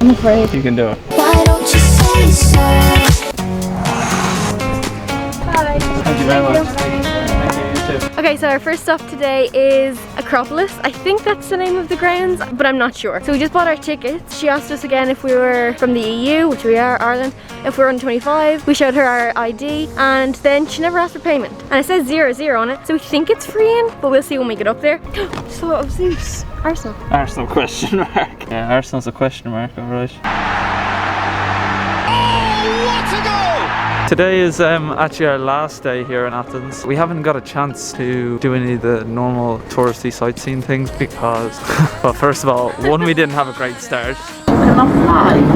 I'm afraid. You can do it. Why don't you say so? Bye. Thank you very much. Thank you, you too. Okay, so our first stop today is Acropolis. I think that's the name of the grounds, but I'm not sure. So we just bought our tickets. She asked us again if we were from the EU, which we are, Ireland. If we were under 25, we showed her our ID, and then she never asked for payment. And it says 0 on it, so we think it's free in, but we'll see when we get up there. So of Zeus, Arsenal. Arsenal question mark. Yeah, Arsenal's a question mark, alright. Today is actually our last day here in Athens. We haven't got a chance to do any of the normal touristy sightseeing things because, well, first of all, one, we didn't have a great start.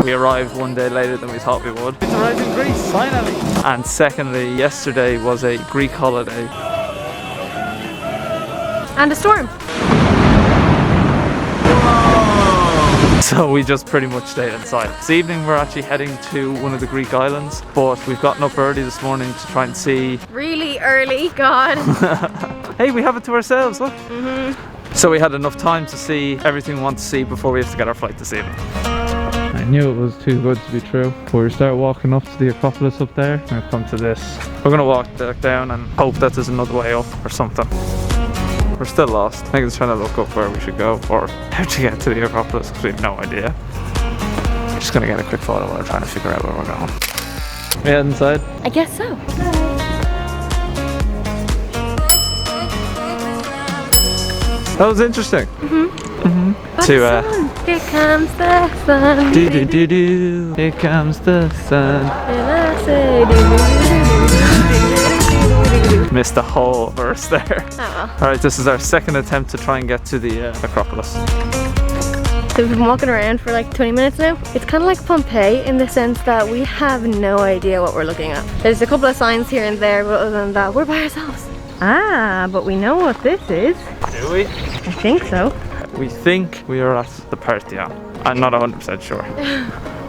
We arrived one day later than we thought we would. It's arrived in Greece, finally! And secondly, yesterday was a Greek holiday. And a storm. So we just pretty much stayed inside. This evening we're actually heading to one of the Greek islands, but we've gotten up early this morning to try and see. Really early, God. Hey, we have it to ourselves, look. So we had enough time to see everything we want to see before we have to get our flight this evening. I knew it was too good to be true. We start walking up to the Acropolis up there. We'll come to this. We're gonna walk back down and hope that there's another way up or something. We're still lost. Megan's trying to look up where we should go or how to get to the Acropolis because we have no idea. Just gonna get a quick photo while we're trying to figure out where we're going. We head inside? I guess so. That was interesting. Here comes the sun. Do do do do. Here comes the sun. And I say do do do do. Missed the whole verse there. Oh well. Alright, this is our second attempt to try and get to the Acropolis. So we've been walking around for like 20 minutes now. It's kind of like Pompeii in the sense that we have no idea what we're looking at. There's a couple of signs here and there, but other than that, we're by ourselves. Ah, but we know what this is. Do we? I think so. We think we are at the Parthenon. I'm not 100% sure.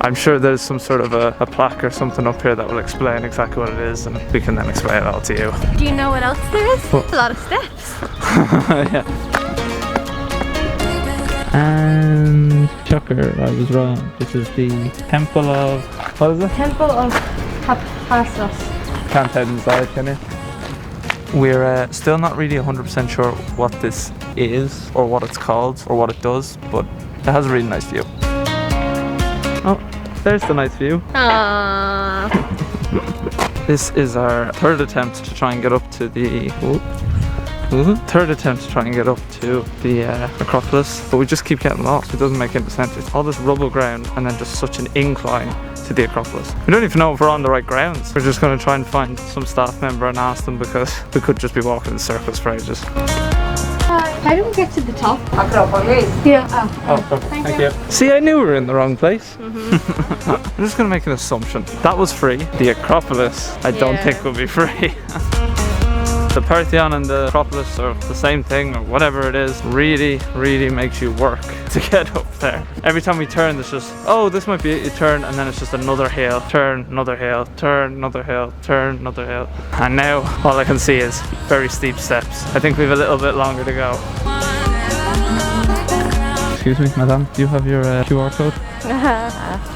I'm sure there's some sort of a plaque or something up here that will explain exactly what it is, and we can then explain it all to you. Do you know what else there is? What? A lot of steps. Yeah. And shocker, I was wrong. This is the Temple of, what is it? Temple of Hephaestus. Can't head inside, can you? We're still not really 100% sure what this is or what it's called or what it does, but it has a really nice view. Oh, there's the nice view. Aww. This is our third attempt to try and get up to the Acropolis, but we just keep getting lost. It doesn't make any sense. It's all this rubble ground and then just such an incline to the Acropolis. We don't even know if we're on the right grounds. We're just going to try and find some staff member and ask them because we could just be walking in circles for ages. How do we get to the top? Acropolis. Yeah. Oh, perfect. Thank you. See, I knew we were in the wrong place. I'm just going to make an assumption. That was free. The Acropolis, I don't think will be free. The Parthenon and the Acropolis are the same thing or whatever it is. Really, really makes you work to get up there. Every time we turn, there's just, oh, this might be it. You turn and then it's just another hill. Turn, another hill. Turn, another hill. Turn, another hill. And now all I can see is very steep steps. I think we have a little bit longer to go. Excuse me, madam, do you have your QR code?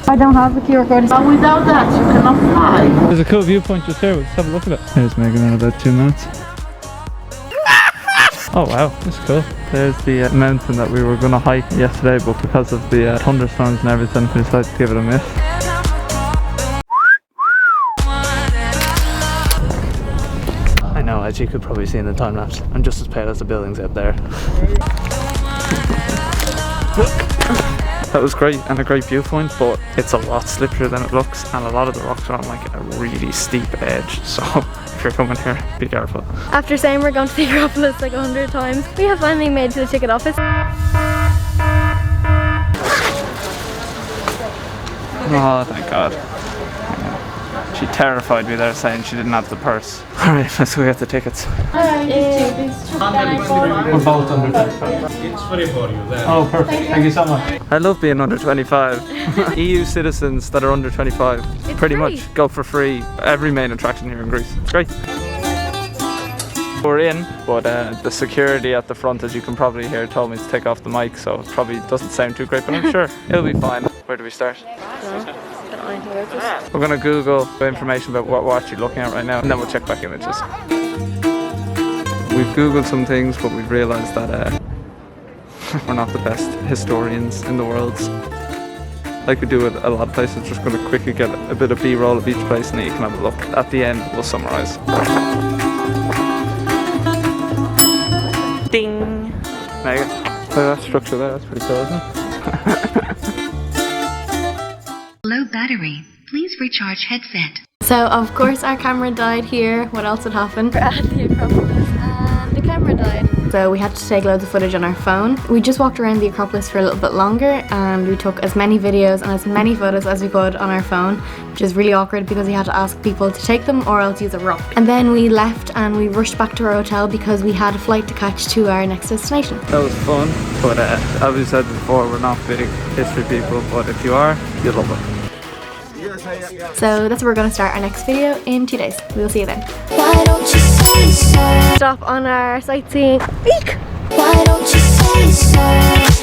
I don't have the QR code. But without that, you cannot fly. There's a cool viewpoint just here. Let's have a look at it. Here's Megan in about 2 minutes. Oh wow, that's cool. There's the mountain that we were going to hike yesterday, but because of the thunderstorms and everything, we decided to give it a miss. I know, as you could probably see in the time lapse, I'm just as pale as the buildings out there. That was great and a great viewpoint, but it's a lot slipperier than it looks, and a lot of the rocks are on like a really steep edge, so if you're coming here, be careful. After saying we're going to the Acropolis like 100 times, we have finally made it to the ticket office. Oh, thank God. She terrified me there saying she didn't have the purse. Alright, let's go get the tickets. We're both under 25. It's free for you there. Oh, perfect. Thank you so much. I love being under 25. EU citizens that are under 25 pretty free. much go for free every main attraction here in Greece. It's great. We're in, but the security at the front, as you can probably hear, told me to take off the mic, so it probably doesn't sound too great, but I'm sure it'll be fine. Where do we start? Don't know anything about this. We're gonna Google the information about what we're actually looking at right now, and then we'll check back images. We've Googled some things, but we've realised that we're not the best historians in the world. Like we do at a lot of places, just gonna quickly get a bit of B-roll of each place, and then you can have a look. At the end, we'll summarise. Ding! There you go. Look at that structure there, that's pretty cool, isn't it? Low battery. Please recharge headset. So of course our camera died here. What else would happen? We're at the Acropolis and the camera died. So we had to take loads of footage on our phone. We just walked around the Acropolis for a little bit longer and we took as many videos and as many photos as we could on our phone, which is really awkward because we had to ask people to take them or else use a rock. And then we left and we rushed back to our hotel because we had a flight to catch to our next destination. That was fun, but as we said before, we're not big history people, but if you are, you'll love it. So that's where we're going to start our next video in 2 days. We'll see you then. Why don't you say so? Stop on our sightseeing week. Why don't you say so?